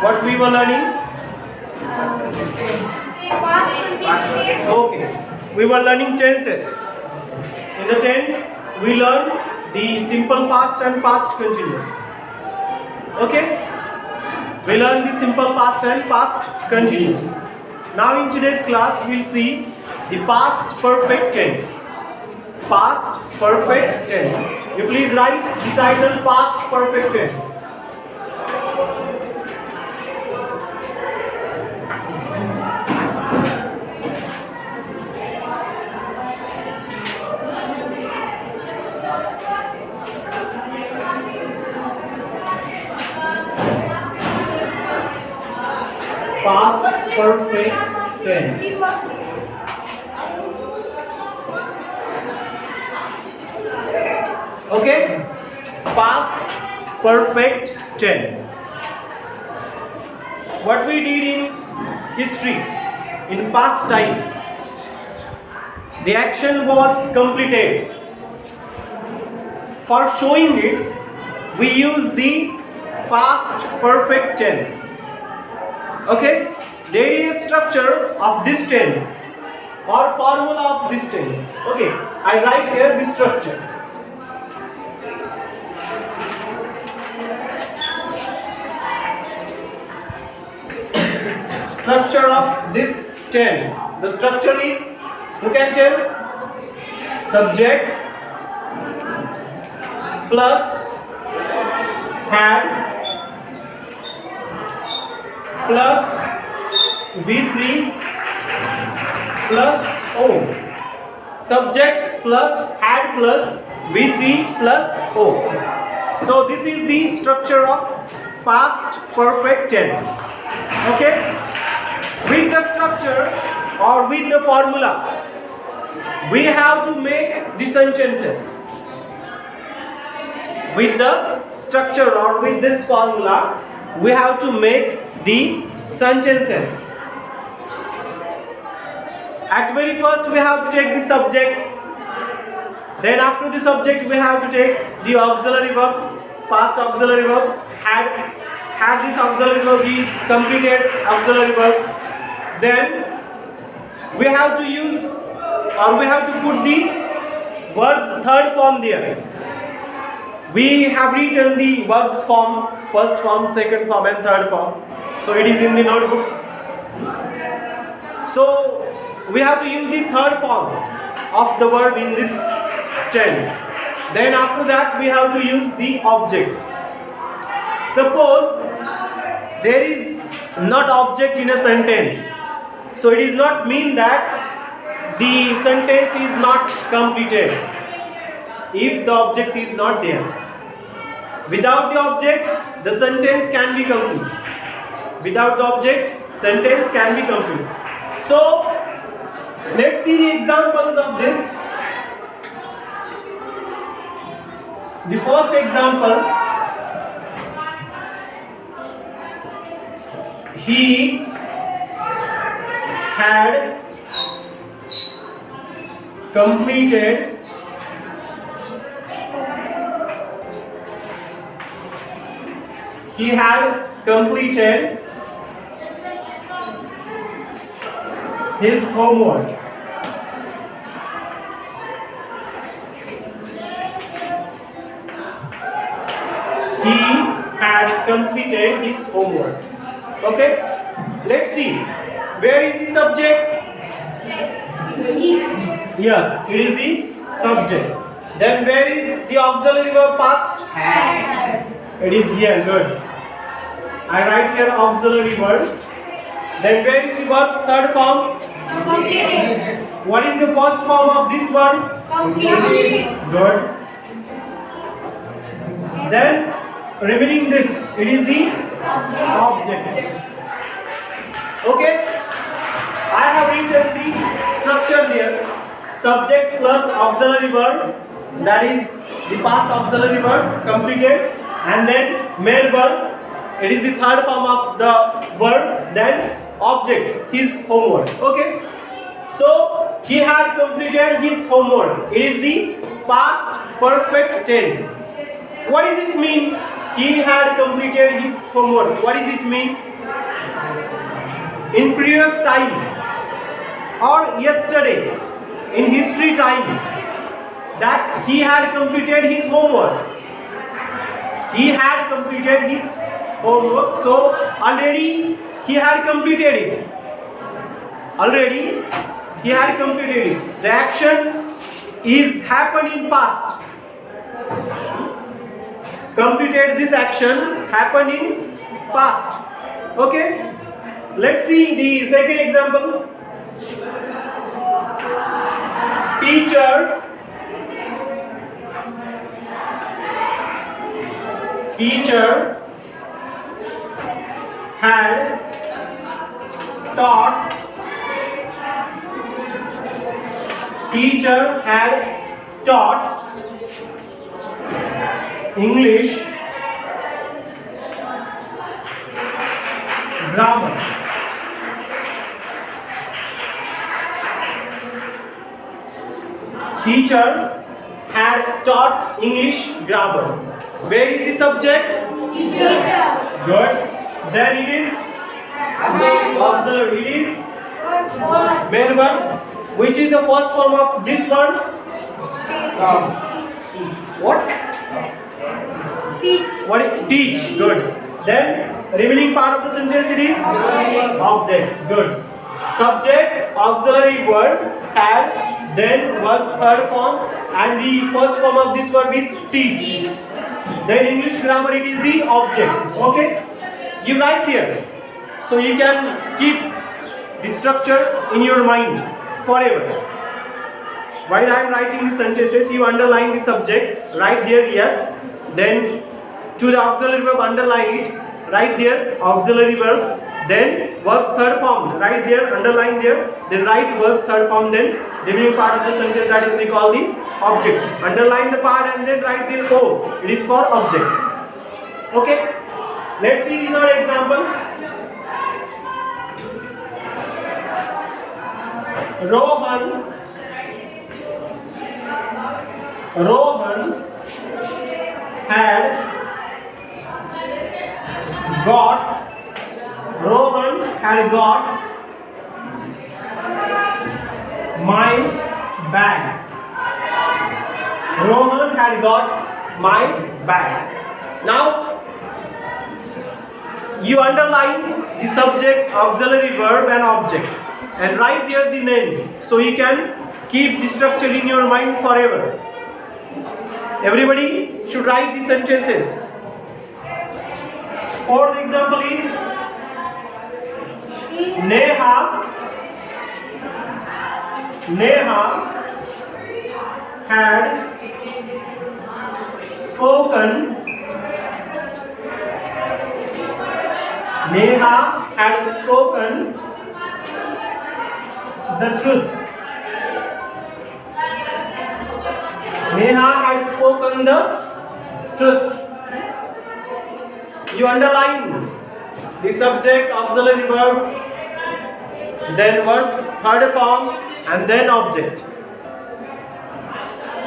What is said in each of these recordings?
What we were learning? Okay, we were learning tenses. In the tense, we learn the simple past and past continuous. Okay, we learn the simple past and past continuous. Now in today's class, we'll see the past perfect tense. Past perfect tense. You please write the title past perfect tense. Past perfect tense. Okay, past perfect tense. What we did in history, in past time, the action was completed. For showing it, we use the past perfect tense. Okay, there is a structure of this tense or formula of this tense. Okay, I write here the structure. Structure of this tense. The structure is, who can tell? Subject plus had plus V3 plus O. Subject plus had plus V3 plus O. So this is the structure of past perfect tense. Okay? With the structure or with the formula, we have to make the sentences. With the structure or with this formula, we have to make the sentences. At very first we have to take the subject, then after the subject we have to take the auxiliary verb, past auxiliary verb, had this auxiliary verb is completed auxiliary verb, then we have to use or we have to put the verb's third form there. We have written the verbs form, first form, second form and third form. So it is in the notebook. So we have to use the third form of the verb in this tense. Then after that we have to use the object. Suppose there is not object in a sentence. So it does not mean that the sentence is not completed if the object is not there. Without the object, the sentence can be complete. Without the object, sentence can be complete. So, let's see the examples of this. The first example, he had completed his homework. He had completed his homework. Okay, let's see. Where is the subject? Yes, it is the subject. Then where is the auxiliary verb past? Had. It is here, good. I write here auxiliary verb. Then where is the verb's third form? Complete. What is the first form of this verb? Complete. Good. Then remaining this, it is the object. Okay. I have written the structure there. Subject plus auxiliary verb, that is the past auxiliary verb completed, and then main verb, it is the third form of the verb, then object, his homework. Okay, so he had completed his homework. It is the past perfect tense. What does it mean? He had completed his homework. What does it mean? in previous time or yesterday in history time that he had completed his homework. He had completed his homework, so already he had completed it. Already he had completed it. The action is happened in past. Completed this action happened in past. Okay, let's see the second example. Teacher had taught English grammar. Teacher had taught English grammar. Where is the subject? Teacher. Good. Then it is auxiliary. It is main verb. Which is the first form of this word? What? Teach. What is teach? Good. Then remaining part of the sentence it is object. Good. Subject, auxiliary verb, had, then verb's third form, and the first form of this verb is teach. Then English grammar it is the object. Okay? You write here. So you can keep the structure in your mind forever. While I am writing the sentences, you underline the subject, write there yes, then to the auxiliary verb underline it, write there auxiliary verb, then verb's third form, write there, underline there, then write verb's third form, then the remaining part of the sentence, that is we call the object. Underline the part and then write there O, it is for object. Okay, let's see the third example. Rohan had got my bag. Rohan had got my bag. Now you underline the subject, auxiliary verb and object and write there the names so you can keep the structure in your mind forever. Everybody should write the sentences. Fourth example is Neha had spoken the truth. Neha had spoken the truth. You underline the subject, auxiliary verb, then verb's third form, and then object.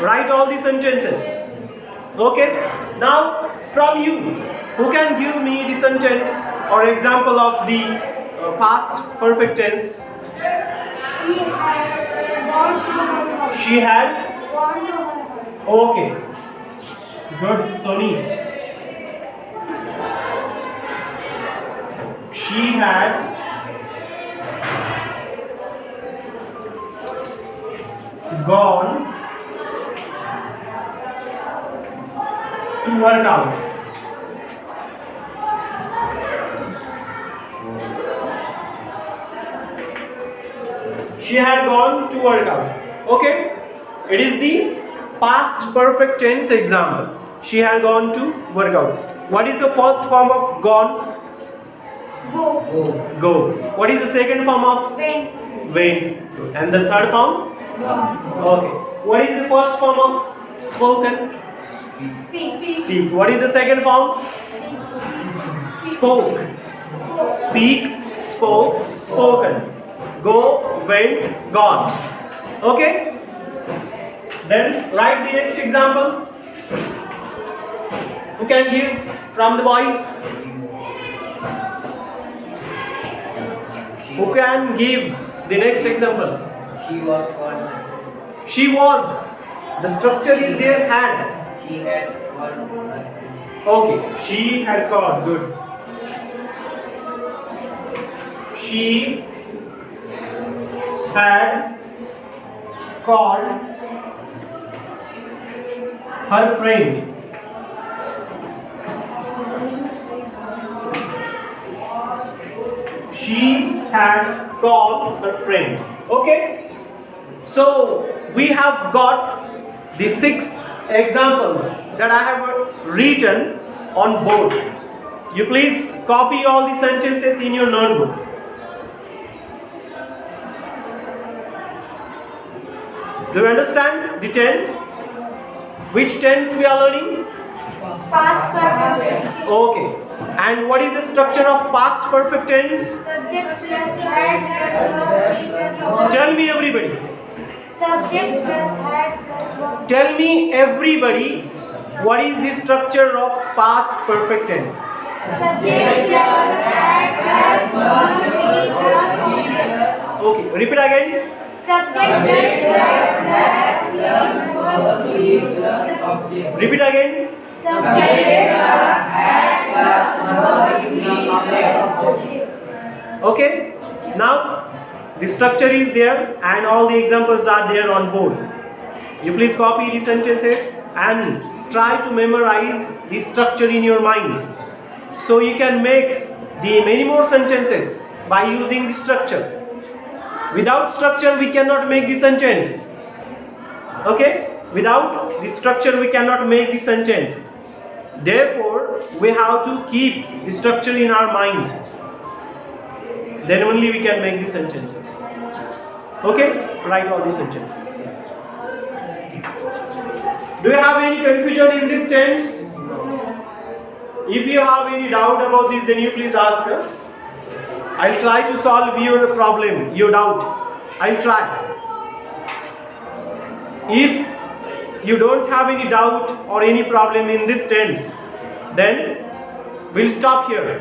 Write all the sentences. Okay? Now, from you, who can give me the sentence or example of the past perfect tense? She had gone to her house. She had. Okay. Good, Sony. She had gone to work out. She had gone to work out. Okay? It is the past perfect tense example. She had gone to work out. What is the first form of gone? Go. What is the second form of went? And the third form? Okay. What is the first form of spoken? Speak. What is the second form? Spoke. Speak, spoke, spoken. Go, went, gone. Okay? Then write the next example. Who can give from the boys? Who can give the next example? She was called. She was. The structure is there had. She had called. Okay. She had called. Good. She had called her friend. She had called her friend. Okay. So we have got the 6 examples that I have written on board. You please copy all the sentences in your notebook. Do you understand the tense? Which tense we are learning? Past perfect tense. Okay. And what is the structure of past perfect tense? Subject plus had plus verb plus verb. Tell me everybody. Subject plus had plus verb. Tell me everybody what is the structure of past perfect tense? Subject plus had plus verb plus object. Okay. Repeat again. Subject plus had plus verb Object. Repeat again. Subject plus had plus verb plus object. Okay. Now the structure is there and all the examples are there on board. You please copy the sentences and try to memorize the structure in your mind. So you can make the many more sentences by using the structure. Without structure we cannot make the sentence. Okay? Without the structure we cannot make the sentence. Therefore, we have to keep the structure in our mind. Then only we can make the sentences. Okay? Write all the sentences. Do you have any confusion in this tense? If you have any doubt about this, then you please ask. I'll try to solve your problem, your doubt. I'll try. If you don't have any doubt or any problem in this tense, then we'll stop here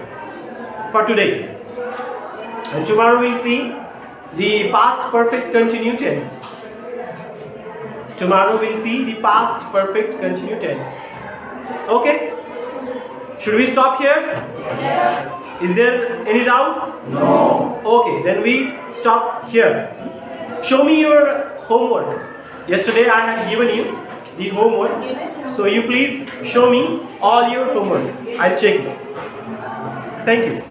for today. And tomorrow we'll see the past perfect continued tense. Tomorrow we'll see the past perfect continued tense. Okay? Should we stop here? Yes. Is there any doubt? No. Okay, then we stop here. Show me your homework. Yesterday I had given you the homework. So you please show me all your homework. I'll check it. Thank you.